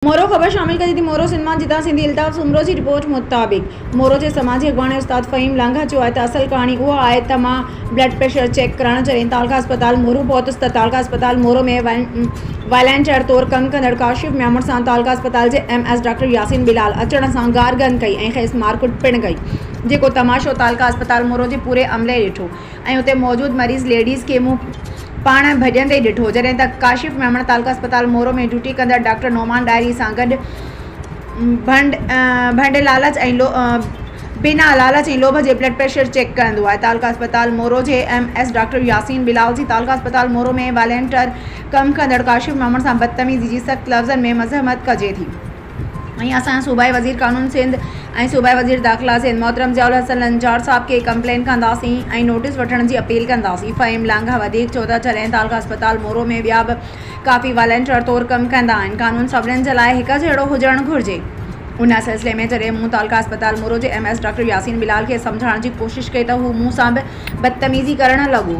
मोरो ख़बर शामिल करी थी। मोरो सिनेमा जिता सिंधी अल्ताफ़ सुमरो की रिपोर्ट मुताबिक़ मोरो के समाजी अगवान उस्ताद फ़हीम लांघा चयो आहे त असल कहानी उहा आहे त मां ब्लड प्रेशर चेक करण जॾहिं तालका अस्पताल मोरू पहुतुसि त तालका अस्पताल मोरो में वॉलंटियर तौरु कमु कंदड़ काशिफ़ म्यामुर सां तालका अस्पताल जे MS डॉक्टर यासीन बिलाल अचण सां गारगन कई ऐं खेसि मारकुट पिणु कई, जेको तमाशो तालका अस्पताल मोरो जे पूरे अमले ॾिठो ऐं उते मौजूदु मरीज़ लेडीज़ खे पाण भॼंदे ॾिठो। जॾहिं त काशिफ़ म्यामुर तालका अस्पताल मोरो में ड्यूटी कंदड़ डॉक्टर नोमान डायरी सां गॾु भंड लालच ऐं बिना लालच ऐं लोभ जे ब्लड प्रेशर चेक कंदो आहे। तालका अस्पताल मोरो जे MS डॉक्टर यासीन बिलाल जी तालका अस्पताल मोरो में वॉलंटियर कमु कंदड़ काशिफ़ म्यामुर सां बदतमीज़ी जी सख़्त लफ़्ज़नि में मज़म्मत कजे थी। ऐं असां सूबाई वज़ीर क़ानून सिंध ऐं सूबाई वज़ीर दाख़िला सिंध मोहतरम ज़ियाउल हसन लंजार साहब खे कंप्लेन कंदासीं ऐं नोटिस वठण जी अपील कंदासीं। फ़हीम लांघा वधीक चयो त जॾहिं तालका अस्पताल मोरो में ॿिया बि काफ़ी वॉलंटियर तौरु कमु कंदा आहिनि, क़ानून सभिनीनि जे लाइ हिकु जहिड़ो हुजणु घुरिजे। उन सिलसिले में जॾहिं मूं तालका अस्पताल मोरो जे MS डॉक्टर यासीन बिलाल खे सम्झाइण जी कोशिशि कई त हू मूं सां बि बदतमीज़ी करणु लॻो।